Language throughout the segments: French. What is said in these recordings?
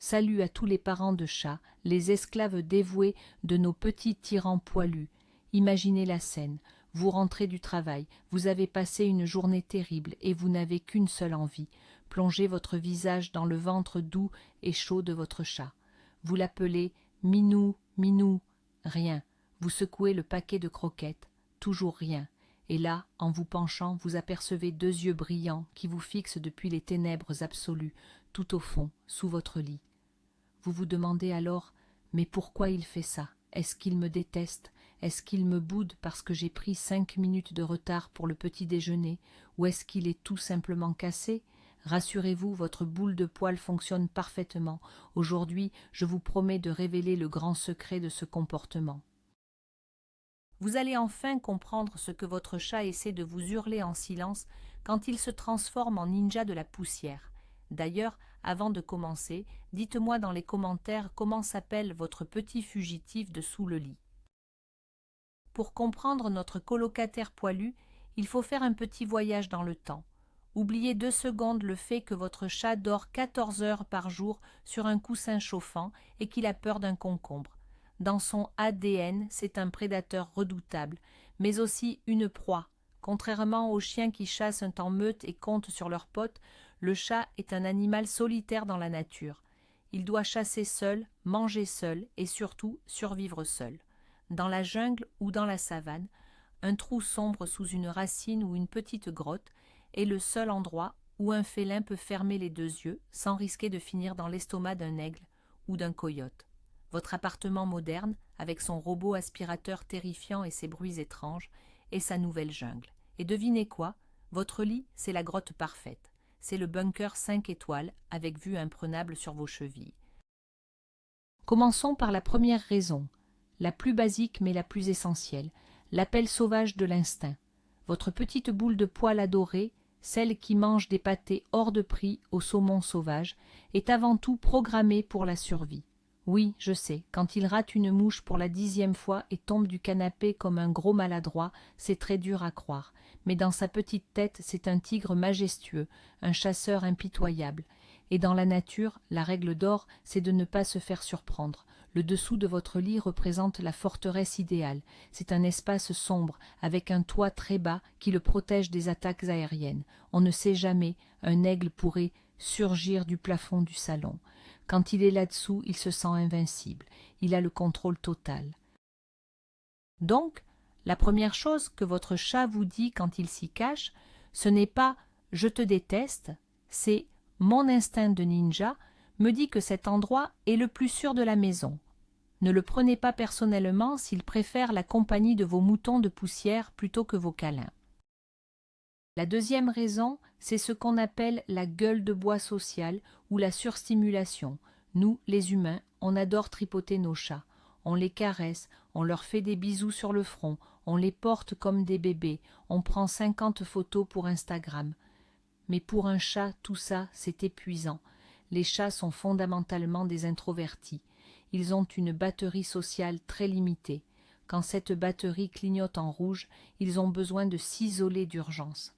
Salut à tous les parents de chats, les esclaves dévoués de nos petits tyrans poilus. Imaginez la scène. Vous rentrez du travail, vous avez passé une journée terrible et vous n'avez qu'une seule envie, plonger votre visage dans le ventre doux et chaud de votre chat. Vous l'appelez « Minou, Minou ». Rien. Vous secouez le paquet de croquettes. Toujours rien. Et là, en vous penchant, vous apercevez deux yeux brillants qui vous fixent depuis les ténèbres absolues, tout au fond, sous votre lit. Vous vous demandez alors « Mais pourquoi il fait ça? Est-ce qu'il me déteste? Est-ce qu'il me boude parce que j'ai pris 5 minutes de retard pour le petit déjeuner? Ou est-ce qu'il est tout simplement cassé? Rassurez-vous, votre boule de poil fonctionne parfaitement. Aujourd'hui, je vous promets de révéler le grand secret de ce comportement. Vous allez enfin comprendre ce que votre chat essaie de vous hurler en silence quand il se transforme en ninja de la poussière. D'ailleurs, avant de commencer, dites-moi dans les commentaires comment s'appelle votre petit fugitif de sous le lit. Pour comprendre notre colocataire poilu, il faut faire un petit voyage dans le temps. Oubliez 2 secondes le fait que votre chat dort 14 heures par jour sur un coussin chauffant et qu'il a peur d'un concombre. Dans son ADN, c'est un prédateur redoutable, mais aussi une proie. Contrairement aux chiens qui chassent en meute et comptent sur leurs potes, le chat est un animal solitaire dans la nature. Il doit chasser seul, manger seul et surtout survivre seul. Dans la jungle ou dans la savane, un trou sombre sous une racine ou une petite grotte est le seul endroit où un félin peut fermer les 2 yeux sans risquer de finir dans l'estomac d'un aigle ou d'un coyote. Votre appartement moderne, avec son robot aspirateur terrifiant et ses bruits étranges, est sa nouvelle jungle. Et devinez quoi? Votre lit, c'est la grotte parfaite. C'est le bunker 5 étoiles avec vue imprenable sur vos chevilles. Commençons par la première raison, la plus basique mais la plus essentielle, l'appel sauvage de l'instinct. Votre petite boule de poil adorée, celle qui mange des pâtés hors de prix au saumon sauvage, est avant tout programmée pour la survie. Oui, je sais, quand il rate une mouche pour la 10e fois et tombe du canapé comme un gros maladroit, c'est très dur à croire. Mais dans sa petite tête, c'est un tigre majestueux, un chasseur impitoyable. Et dans la nature, la règle d'or, c'est de ne pas se faire surprendre. Le dessous de votre lit représente la forteresse idéale. C'est un espace sombre, avec un toit très bas qui le protège des attaques aériennes. On ne sait jamais, un aigle pourrait surgir du plafond du salon. Quand il est là-dessous, il se sent invincible. Il a le contrôle total. Donc, la première chose que votre chat vous dit quand il s'y cache, ce n'est pas « je te déteste », c'est « mon instinct de ninja me dit que cet endroit est le plus sûr de la maison ». Ne le prenez pas personnellement s'il préfère la compagnie de vos moutons de poussière plutôt que vos câlins. La deuxième raison, c'est ce qu'on appelle la gueule de bois sociale ou la surstimulation. Nous, les humains, on adore tripoter nos chats. On les caresse, on leur fait des bisous sur le front, on les porte comme des bébés, on prend 50 photos pour Instagram. Mais pour un chat, tout ça, c'est épuisant. Les chats sont fondamentalement des introvertis. Ils ont une batterie sociale très limitée. Quand cette batterie clignote en rouge, ils ont besoin de s'isoler d'urgence.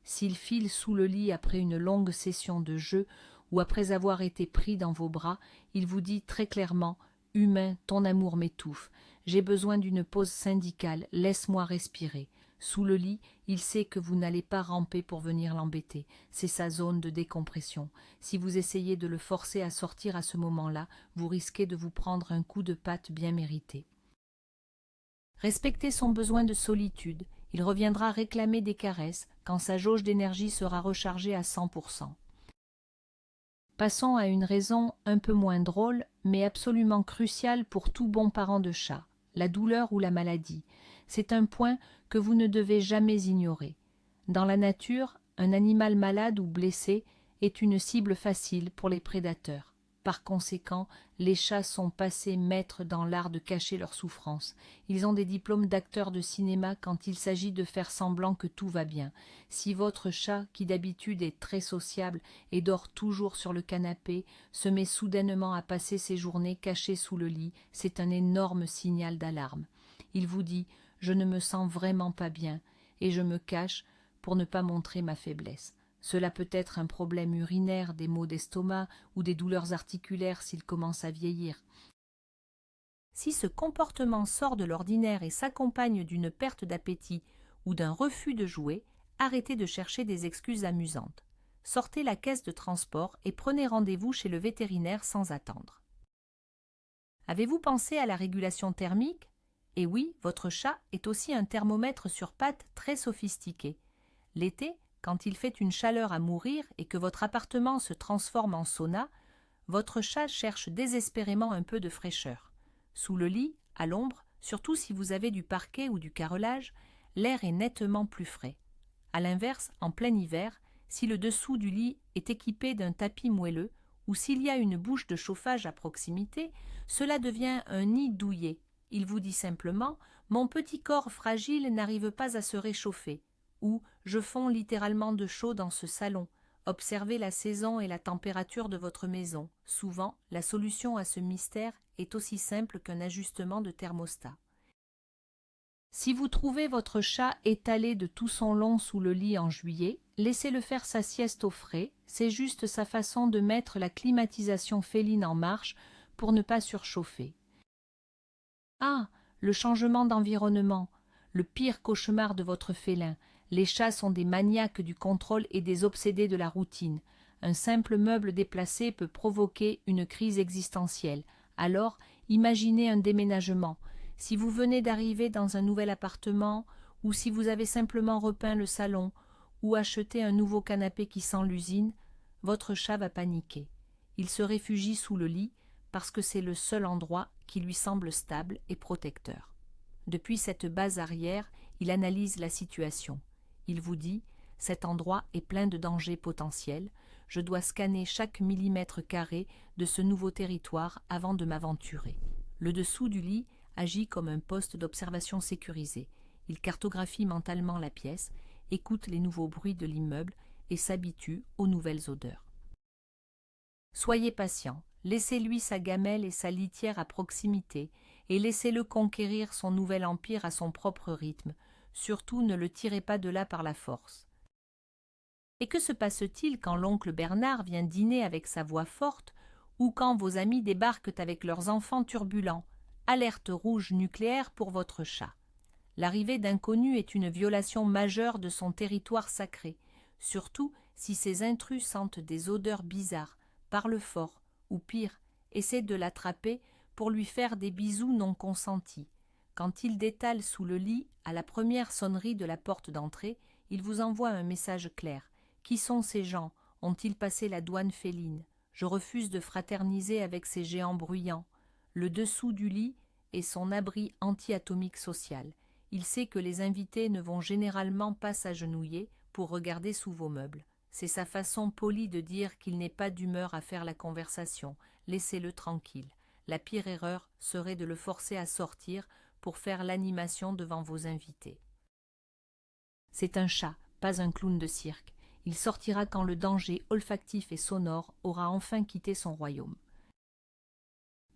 S'il file sous le lit après une longue session de jeu ou après avoir été pris dans vos bras, il vous dit très clairement « Humain, ton amour m'étouffe. J'ai besoin d'une pause syndicale, laisse-moi respirer. » Sous le lit, il sait que vous n'allez pas ramper pour venir l'embêter. C'est sa zone de décompression. Si vous essayez de le forcer à sortir à ce moment-là, vous risquez de vous prendre un coup de patte bien mérité. Respectez son besoin de solitude. Il reviendra réclamer des caresses quand sa jauge d'énergie sera rechargée à 100%. Passons à une raison un peu moins drôle, mais absolument cruciale pour tout bon parent de chat, la douleur ou la maladie. C'est un point que vous ne devez jamais ignorer. Dans la nature, un animal malade ou blessé est une cible facile pour les prédateurs. Par conséquent, les chats sont passés maîtres dans l'art de cacher leur souffrance. Ils ont des diplômes d'acteurs de cinéma quand il s'agit de faire semblant que tout va bien. Si votre chat, qui d'habitude est très sociable et dort toujours sur le canapé, se met soudainement à passer ses journées caché sous le lit, c'est un énorme signal d'alarme. Il vous dit « Je ne me sens vraiment pas bien » et je me cache pour ne pas montrer ma faiblesse. Cela peut être un problème urinaire, des maux d'estomac ou des douleurs articulaires s'il commence à vieillir. Si ce comportement sort de l'ordinaire et s'accompagne d'une perte d'appétit ou d'un refus de jouer, arrêtez de chercher des excuses amusantes. Sortez la caisse de transport et prenez rendez-vous chez le vétérinaire sans attendre. Avez-vous pensé à la régulation thermique? Et oui, votre chat est aussi un thermomètre sur pattes très sophistiqué. L'été, quand il fait une chaleur à mourir et que votre appartement se transforme en sauna, votre chat cherche désespérément un peu de fraîcheur. Sous le lit, à l'ombre, surtout si vous avez du parquet ou du carrelage, l'air est nettement plus frais. A l'inverse, en plein hiver, si le dessous du lit est équipé d'un tapis moelleux ou s'il y a une bouche de chauffage à proximité, cela devient un nid douillet. Il vous dit simplement « Mon petit corps fragile n'arrive pas à se réchauffer » ou « Je fonds littéralement de chaud dans ce salon ». Observez la saison et la température de votre maison. Souvent, la solution à ce mystère est aussi simple qu'un ajustement de thermostat. Si vous trouvez votre chat étalé de tout son long sous le lit en juillet, laissez-le faire sa sieste au frais, c'est juste sa façon de mettre la climatisation féline en marche pour ne pas surchauffer. Ah, le changement d'environnement, le pire cauchemar de votre félin. Les chats sont des maniaques du contrôle et des obsédés de la routine. Un simple meuble déplacé peut provoquer une crise existentielle. Alors, imaginez un déménagement. Si vous venez d'arriver dans un nouvel appartement, ou si vous avez simplement repeint le salon, ou acheté un nouveau canapé qui sent l'usine, votre chat va paniquer. Il se réfugie sous le lit parce que c'est le seul endroit qui lui semble stable et protecteur. Depuis cette base arrière, il analyse la situation. Il vous dit « Cet endroit est plein de dangers potentiels. Je dois scanner chaque millimètre carré de ce nouveau territoire avant de m'aventurer. » Le dessous du lit agit comme un poste d'observation sécurisé. Il cartographie mentalement la pièce, écoute les nouveaux bruits de l'immeuble et s'habitue aux nouvelles odeurs. Soyez patient, laissez-lui sa gamelle et sa litière à proximité et laissez-le conquérir son nouvel empire à son propre rythme. Surtout ne le tirez pas de là par la force. Et que se passe-t-il quand l'oncle Bernard vient dîner avec sa voix forte ou quand vos amis débarquent avec leurs enfants turbulents? Alerte rouge nucléaire pour votre chat. L'arrivée d'inconnus est une violation majeure de son territoire sacré, surtout si ces intrus sentent des odeurs bizarres, parlent fort, ou pire, essaient de l'attraper pour lui faire des bisous non consentis. Quand il détale sous le lit, à la première sonnerie de la porte d'entrée, il vous envoie un message clair. Qui sont ces gens? Ont-ils passé la douane féline? Je refuse de fraterniser avec ces géants bruyants. Le dessous du lit est son abri anti-atomique social. Il sait que les invités ne vont généralement pas s'agenouiller pour regarder sous vos meubles. C'est sa façon polie de dire qu'il n'est pas d'humeur à faire la conversation. Laissez-le tranquille. La pire erreur serait de le forcer à sortir pour faire l'animation devant vos invités. C'est un chat, pas un clown de cirque. Il sortira quand le danger olfactif et sonore aura enfin quitté son royaume.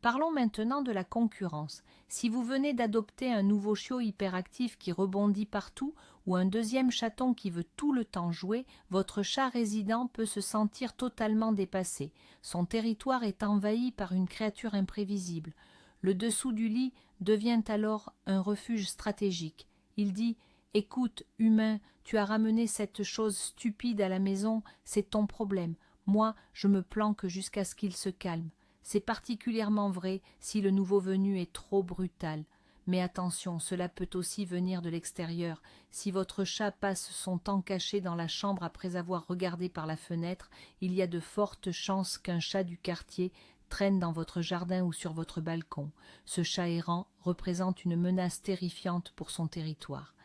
Parlons maintenant de la concurrence. Si vous venez d'adopter un nouveau chiot hyperactif qui rebondit partout ou un deuxième chaton qui veut tout le temps jouer, votre chat résident peut se sentir totalement dépassé. Son territoire est envahi par une créature imprévisible. Le dessous du lit devient alors un refuge stratégique. Il dit « Écoute, humain, tu as ramené cette chose stupide à la maison, c'est ton problème. Moi, je me planque jusqu'à ce qu'il se calme. » C'est particulièrement vrai si le nouveau venu est trop brutal. Mais attention, cela peut aussi venir de l'extérieur. Si votre chat passe son temps caché dans la chambre après avoir regardé par la fenêtre, il y a de fortes chances qu'un chat du quartier traîne dans votre jardin ou sur votre balcon. Ce chat errant représente une menace terrifiante pour son territoire.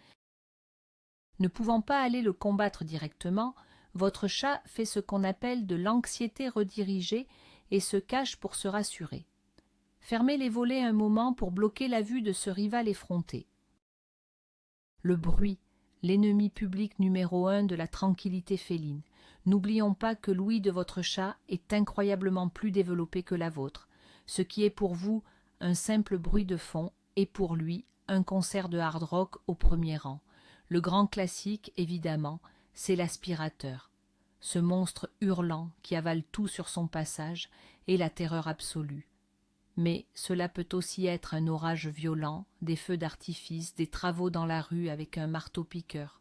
Ne pouvant pas aller le combattre directement, votre chat fait ce qu'on appelle de l'anxiété redirigée et se cache pour se rassurer. Fermez les volets un moment pour bloquer la vue de ce rival effronté. Le bruit, l'ennemi public numéro 1 de la tranquillité féline. N'oublions pas que l'ouïe de votre chat est incroyablement plus développée que la vôtre. Ce qui est pour vous un simple bruit de fond est pour lui un concert de hard rock au premier rang. Le grand classique, évidemment, c'est l'aspirateur. ce monstre hurlant qui avale tout sur son passage, est la terreur absolue. Mais cela peut aussi être un orage violent, des feux d'artifice, des travaux dans la rue avec un marteau-piqueur,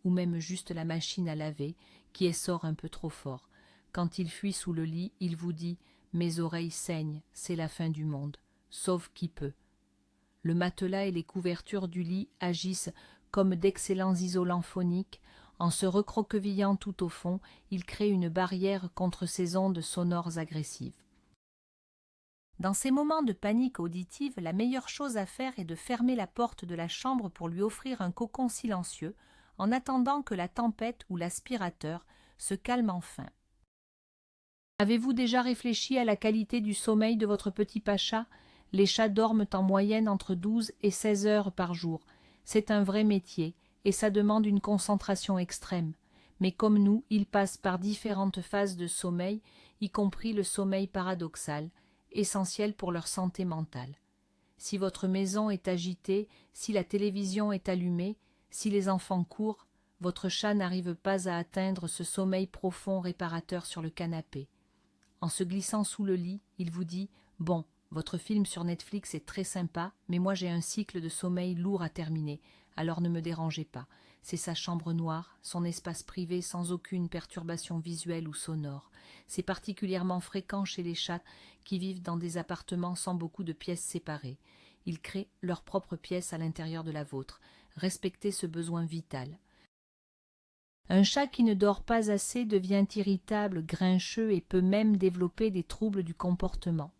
ou même juste la machine à laver qui essore un peu trop fort. Quand il fuit sous le lit, il vous dit « Mes oreilles saignent, c'est la fin du monde », sauf qui peut. Le matelas et les couvertures du lit agissent comme d'excellents isolants phoniques. En se recroquevillant tout au fond, ils créent une barrière contre ces ondes sonores agressives. Dans ces moments de panique auditive, la meilleure chose à faire est de fermer la porte de la chambre pour lui offrir un cocon silencieux, en attendant que la tempête ou l'aspirateur se calme enfin. Avez-vous déjà réfléchi à la qualité du sommeil de votre petit Pacha? Les chats dorment en moyenne entre 12 et 16 heures par jour. C'est un vrai métier, et ça demande une concentration extrême. Mais comme nous, ils passent par différentes phases de sommeil, y compris le sommeil paradoxal, essentiel pour leur santé mentale. Si votre maison est agitée, si la télévision est allumée, si les enfants courent, votre chat n'arrive pas à atteindre ce sommeil profond réparateur sur le canapé. En se glissant sous le lit, il vous dit « Bon, votre film sur Netflix est très sympa, mais moi j'ai un cycle de sommeil lourd à terminer, alors ne me dérangez pas. C'est sa chambre noire, son espace privé sans aucune perturbation visuelle ou sonore. C'est particulièrement fréquent chez les chats qui vivent dans des appartements sans beaucoup de pièces séparées. Ils créent leur propre pièce à l'intérieur de la vôtre. Respectez ce besoin vital. Un chat qui ne dort pas assez devient irritable, grincheux et peut même développer des troubles du comportement.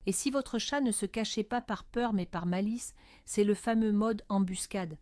Et si votre chat ne se cachait pas par peur mais par malice, c'est le fameux mode embuscade.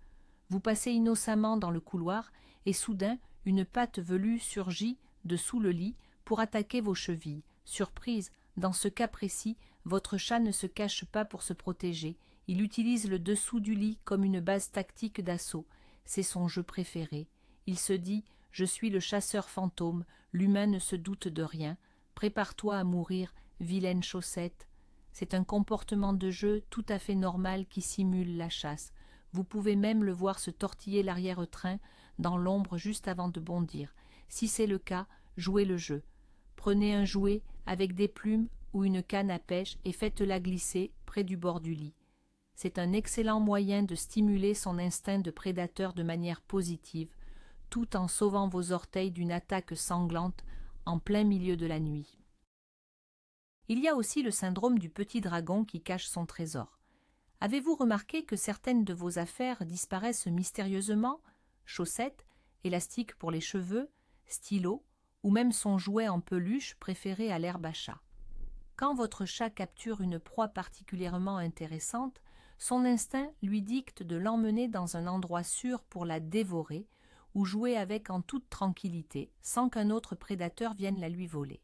Vous passez innocemment dans le couloir et soudain une patte velue surgit de sous le lit pour attaquer vos chevilles. Surprise, dans ce cas précis, votre chat ne se cache pas pour se protéger. Il utilise le dessous du lit comme une base tactique d'assaut. C'est son jeu préféré. Il se dit « Je suis le chasseur fantôme, l'humain ne se doute de rien. Prépare-toi à mourir, vilaine chaussette. » C'est un comportement de jeu tout à fait normal qui simule la chasse. Vous pouvez même le voir se tortiller l'arrière-train dans l'ombre juste avant de bondir. Si c'est le cas, jouez le jeu. Prenez un jouet avec des plumes ou une canne à pêche et faites-la glisser près du bord du lit. C'est un excellent moyen de stimuler son instinct de prédateur de manière positive, tout en sauvant vos orteils d'une attaque sanglante en plein milieu de la nuit. Il y a aussi le syndrome du petit dragon qui cache son trésor. Avez-vous remarqué que certaines de vos affaires disparaissent mystérieusement? Chaussettes, élastiques pour les cheveux, stylos, ou même son jouet en peluche préféré à l'herbe à chat. Quand votre chat capture une proie particulièrement intéressante, son instinct lui dicte de l'emmener dans un endroit sûr pour la dévorer ou jouer avec en toute tranquillité, sans qu'un autre prédateur vienne la lui voler.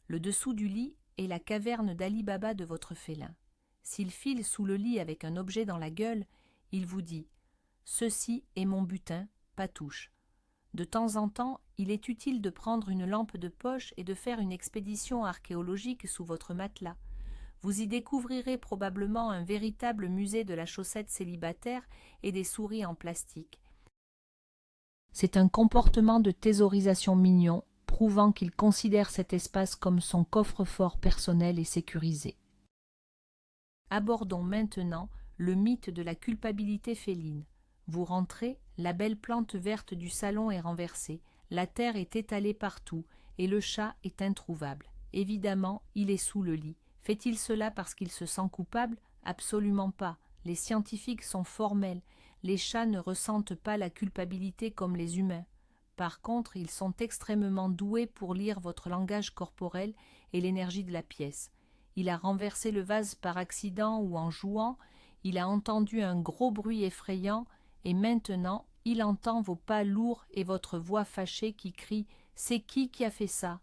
Le dessous du lit est la caverne d'Ali Baba de votre félin. S'il file sous le lit avec un objet dans la gueule, il vous dit « Ceci est mon butin, pas touche ». De temps en temps, il est utile de prendre une lampe de poche et de faire une expédition archéologique sous votre matelas. Vous y découvrirez probablement un véritable musée de la chaussette célibataire et des souris en plastique. C'est un comportement de thésaurisation mignon, prouvant qu'il considère cet espace comme son coffre-fort personnel et sécurisé. Abordons maintenant le mythe de la culpabilité féline. Vous rentrez, la belle plante verte du salon est renversée, la terre est étalée partout et le chat est introuvable. Évidemment, il est sous le lit. Fait-il cela parce qu'il se sent coupable? Absolument pas. Les scientifiques sont formels. Les chats ne ressentent pas la culpabilité comme les humains. Par contre, ils sont extrêmement doués pour lire votre langage corporel et l'énergie de la pièce. Il a renversé le vase par accident ou en jouant, il a entendu un gros bruit effrayant, et maintenant il entend vos pas lourds et votre voix fâchée qui crie « C'est qui a fait ça ?»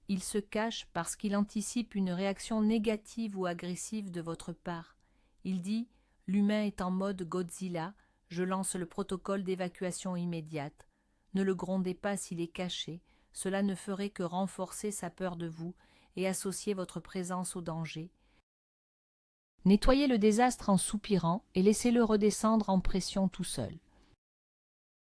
Il se cache parce qu'il anticipe une réaction négative ou agressive de votre part. Il dit « L'humain est en mode Godzilla, je lance le protocole d'évacuation immédiate. Ne le grondez pas s'il est caché, cela ne ferait que renforcer sa peur de vous et associer votre présence au danger. Nettoyez le désastre en soupirant et laissez-le redescendre en pression tout seul.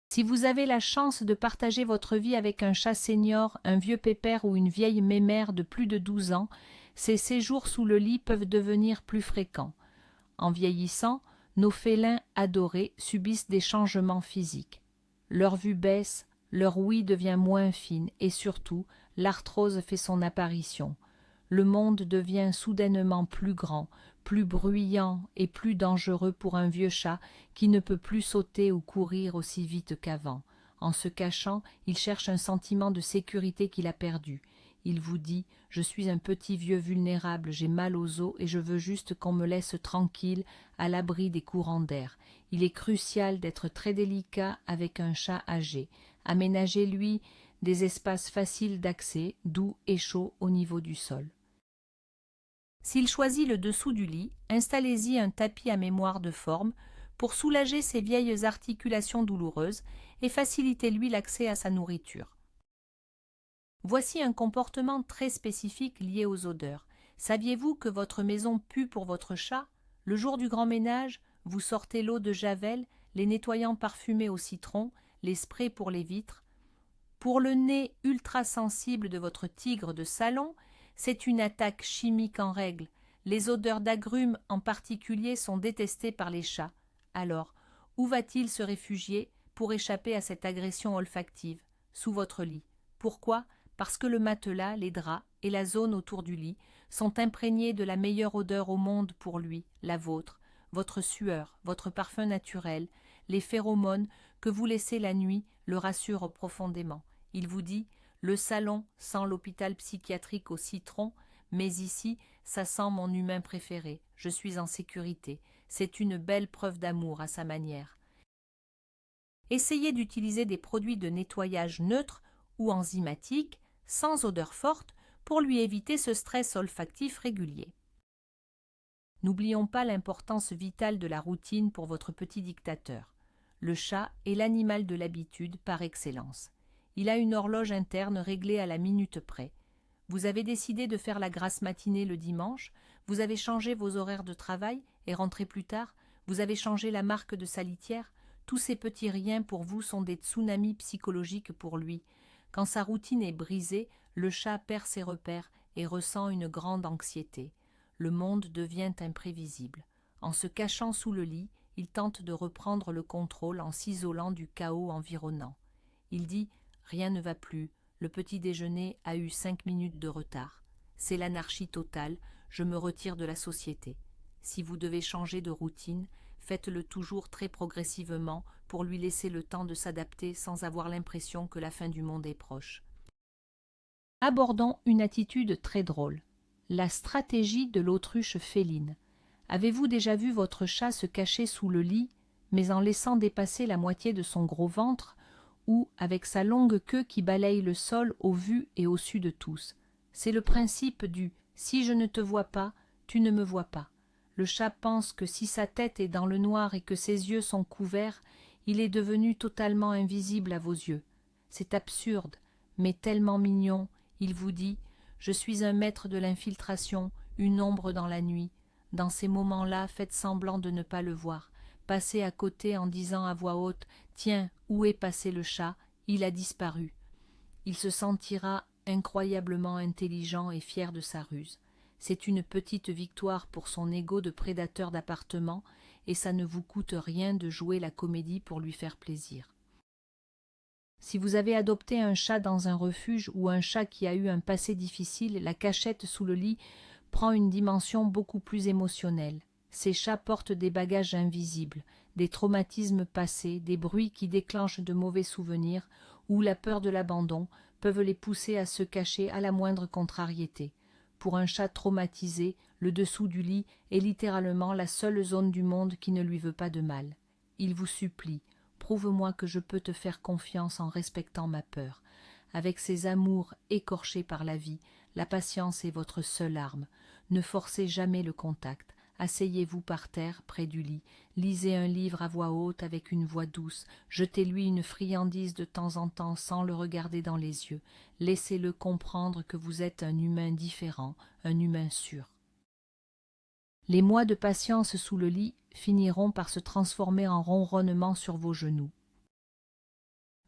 Si vous avez la chance de partager votre vie avec un chat senior, un vieux pépère ou une vieille mémère de plus de 12 ans, ces séjours sous le lit peuvent devenir plus fréquents. En vieillissant, nos félins adorés subissent des changements physiques. Leur vue baisse, leur ouïe devient moins fine et surtout, l'arthrose fait son apparition. Le monde devient soudainement plus grand, plus bruyant et plus dangereux pour un vieux chat qui ne peut plus sauter ou courir aussi vite qu'avant. En se cachant, il cherche un sentiment de sécurité qu'il a perdu. Il vous dit « Je suis un petit vieux vulnérable, j'ai mal aux os et je veux juste qu'on me laisse tranquille, à l'abri des courants d'air. » Il est crucial d'être très délicat avec un chat âgé. Aménagez-lui des espaces faciles d'accès, doux et chauds au niveau du sol. S'il choisit le dessous du lit, installez-y un tapis à mémoire de forme pour soulager ses vieilles articulations douloureuses et faciliter-lui l'accès à sa nourriture. Voici un comportement très spécifique lié aux odeurs. Saviez-vous que votre maison pue pour votre chat? Le jour du grand ménage, vous sortez l'eau de Javel, les nettoyants parfumés au citron, les sprays pour les vitres. Pour le nez ultra sensible de votre tigre de salon, c'est une attaque chimique en règle. Les odeurs d'agrumes en particulier sont détestées par les chats. Alors, où va-t-il se réfugier pour échapper à cette agression olfactive? Sous votre lit. Pourquoi? Parce que le matelas, les draps et la zone autour du lit sont imprégnés de la meilleure odeur au monde pour lui, la vôtre, votre sueur, votre parfum naturel, les phéromones que vous laissez la nuit le rassurent profondément. Il vous dit « Le salon sent l'hôpital psychiatrique au citron, mais ici, ça sent mon humain préféré. Je suis en sécurité. » C'est une belle preuve d'amour à sa manière. Essayez d'utiliser des produits de nettoyage neutres ou enzymatiques, sans odeur forte, pour lui éviter ce stress olfactif régulier. N'oublions pas l'importance vitale de la routine pour votre petit dictateur. Le chat est l'animal de l'habitude par excellence. Il a une horloge interne réglée à la minute près. Vous avez décidé de faire la grasse matinée le dimanche, vous avez changé vos horaires de travail et rentré plus tard, vous avez changé la marque de sa litière. Tous ces petits riens pour vous sont des tsunamis psychologiques pour lui. Quand sa routine est brisée, le chat perd ses repères et ressent une grande anxiété. Le monde devient imprévisible. En se cachant sous le lit, il tente de reprendre le contrôle en s'isolant du chaos environnant. Il dit « Rien ne va plus, le petit déjeuner a eu 5 minutes de retard. C'est l'anarchie totale, je me retire de la société. » Si vous devez changer de routine, faites-le toujours très progressivement pour lui laisser le temps de s'adapter sans avoir l'impression que la fin du monde est proche. Abordons une attitude très drôle. La stratégie de l'autruche féline. Avez-vous déjà vu votre chat se cacher sous le lit, mais en laissant dépasser la moitié de son gros ventre, ou avec sa longue queue qui balaye le sol au vu et au su de tous? C'est le principe du « si je ne te vois pas, tu ne me vois pas ». Le chat pense que si sa tête est dans le noir et que ses yeux sont couverts, il est devenu totalement invisible à vos yeux. C'est absurde, mais tellement mignon. Il vous dit « Je suis un maître de l'infiltration, une ombre dans la nuit. » Dans ces moments-là, faites semblant de ne pas le voir. Passez à côté en disant à voix haute « Tiens, où est passé le chat? Il a disparu. » Il se sentira incroyablement intelligent et fier de sa ruse. C'est une petite victoire pour son ego de prédateur d'appartement et ça ne vous coûte rien de jouer la comédie pour lui faire plaisir. Si vous avez adopté un chat dans un refuge ou un chat qui a eu un passé difficile, la cachette sous le lit prend une dimension beaucoup plus émotionnelle. Ces chats portent des bagages invisibles, des traumatismes passés, des bruits qui déclenchent de mauvais souvenirs ou la peur de l'abandon peuvent les pousser à se cacher à la moindre contrariété. Pour un chat traumatisé, le dessous du lit est littéralement la seule zone du monde qui ne lui veut pas de mal. Il vous supplie « Prouve-moi que je peux te faire confiance en respectant ma peur. » Avec ses amours écorchés par la vie, la patience est votre seule arme. Ne forcez jamais le contact. Asseyez-vous par terre, près du lit. Lisez un livre à voix haute avec une voix douce. Jetez-lui une friandise de temps en temps sans le regarder dans les yeux. Laissez-le comprendre que vous êtes un humain différent, un humain sûr. Les mois de patience sous le lit finiront par se transformer en ronronnement sur vos genoux.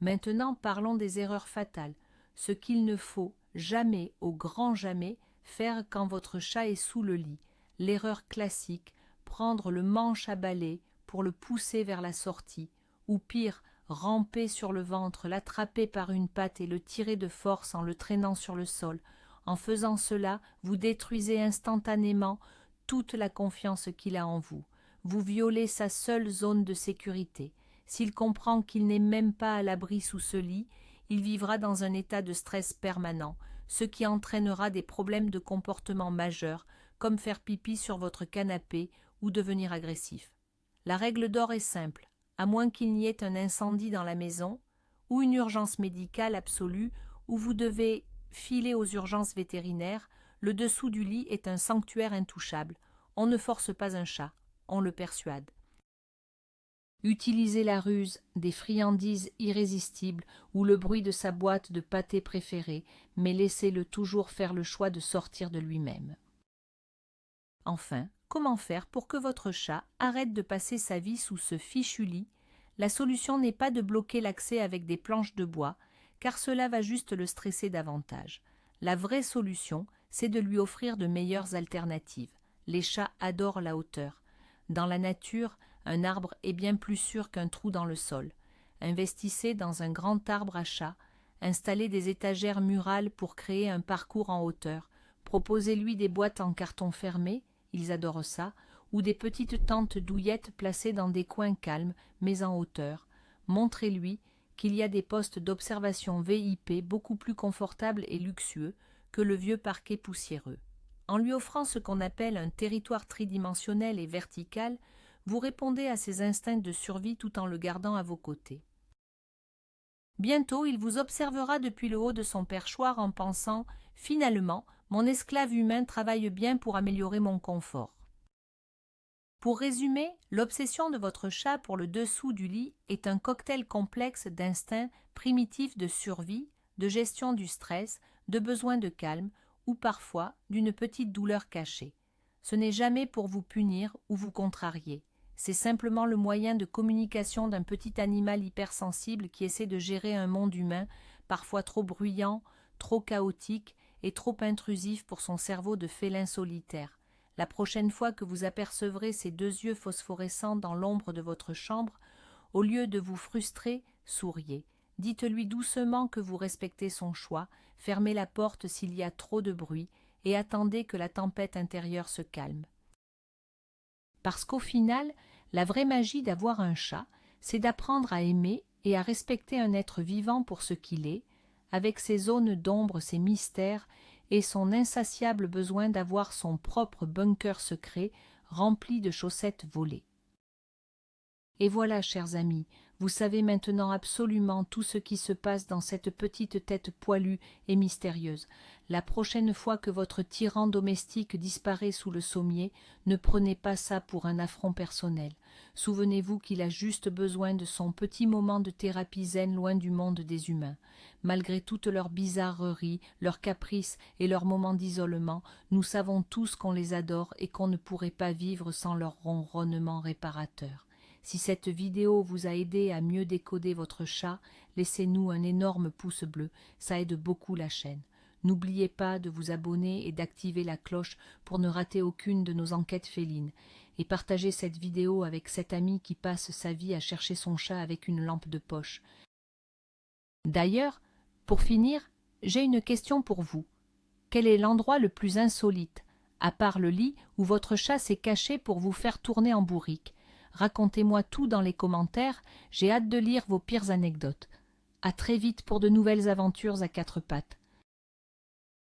Maintenant parlons des erreurs fatales, ce qu'il ne faut jamais, au grand jamais, faire quand votre chat est sous le lit. L'erreur classique, prendre le manche à balai pour le pousser vers la sortie, ou pire, ramper sur le ventre, l'attraper par une patte et le tirer de force en le traînant sur le sol. En faisant cela, vous détruisez instantanément toute la confiance qu'il a en vous. Vous violez sa seule zone de sécurité. S'il comprend qu'il n'est même pas à l'abri sous ce lit, il vivra dans un état de stress permanent, ce qui entraînera des problèmes de comportement majeurs, comme faire pipi sur votre canapé ou devenir agressif. La règle d'or est simple, à moins qu'il n'y ait un incendie dans la maison, ou une urgence médicale absolue, où vous devez filer aux urgences vétérinaires, le dessous du lit est un sanctuaire intouchable. On ne force pas un chat, on le persuade. Utilisez la ruse des friandises irrésistibles ou le bruit de sa boîte de pâté préférée, mais laissez-le toujours faire le choix de sortir de lui-même. Enfin, comment faire pour que votre chat arrête de passer sa vie sous ce fichu lit? La solution n'est pas de bloquer l'accès avec des planches de bois, car cela va juste le stresser davantage. La vraie solution, c'est de lui offrir de meilleures alternatives. Les chats adorent la hauteur. Dans la nature, un arbre est bien plus sûr qu'un trou dans le sol. Investissez dans un grand arbre à chat, installez des étagères murales pour créer un parcours en hauteur, proposez-lui des boîtes en carton fermé, ils adorent ça, ou des petites tentes douillettes placées dans des coins calmes mais en hauteur. Montrez-lui qu'il y a des postes d'observation VIP beaucoup plus confortables et luxueux que le vieux parquet poussiéreux. En lui offrant ce qu'on appelle un territoire tridimensionnel et vertical, vous répondez à ses instincts de survie tout en le gardant à vos côtés. Bientôt, il vous observera depuis le haut de son perchoir en pensant « Finalement, mon esclave humain travaille bien pour améliorer mon confort ». Pour résumer, l'obsession de votre chat pour le dessous du lit est un cocktail complexe d'instincts primitifs de survie, de gestion du stress, de besoin de calme ou parfois d'une petite douleur cachée. Ce n'est jamais pour vous punir ou vous contrarier. C'est simplement le moyen de communication d'un petit animal hypersensible qui essaie de gérer un monde humain parfois trop bruyant, trop chaotique et trop intrusif pour son cerveau de félin solitaire. La prochaine fois que vous apercevrez ces deux yeux phosphorescents dans l'ombre de votre chambre, au lieu de vous frustrer, souriez. Dites-lui doucement que vous respectez son choix, fermez la porte s'il y a trop de bruit et attendez que la tempête intérieure se calme. Parce qu'au final, la vraie magie d'avoir un chat, c'est d'apprendre à aimer et à respecter un être vivant pour ce qu'il est, avec ses zones d'ombre, ses mystères et son insatiable besoin d'avoir son propre bunker secret rempli de chaussettes volées. Et voilà, chers amis, vous savez maintenant absolument tout ce qui se passe dans cette petite tête poilue et mystérieuse. La prochaine fois que votre tyran domestique disparaît sous le sommier, ne prenez pas ça pour un affront personnel. Souvenez-vous qu'il a juste besoin de son petit moment de thérapie zen loin du monde des humains. Malgré toutes leurs bizarreries, leurs caprices et leurs moments d'isolement, nous savons tous qu'on les adore et qu'on ne pourrait pas vivre sans leur ronronnement réparateur. Si cette vidéo vous a aidé à mieux décoder votre chat, laissez-nous un énorme pouce bleu, ça aide beaucoup la chaîne. N'oubliez pas de vous abonner et d'activer la cloche pour ne rater aucune de nos enquêtes félines. Et partagez cette vidéo avec cet ami qui passe sa vie à chercher son chat avec une lampe de poche. D'ailleurs, pour finir, j'ai une question pour vous. Quel est l'endroit le plus insolite, à part le lit, où votre chat s'est caché pour vous faire tourner en bourrique? Racontez-moi tout dans les commentaires, j'ai hâte de lire vos pires anecdotes. À très vite pour de nouvelles aventures à quatre pattes.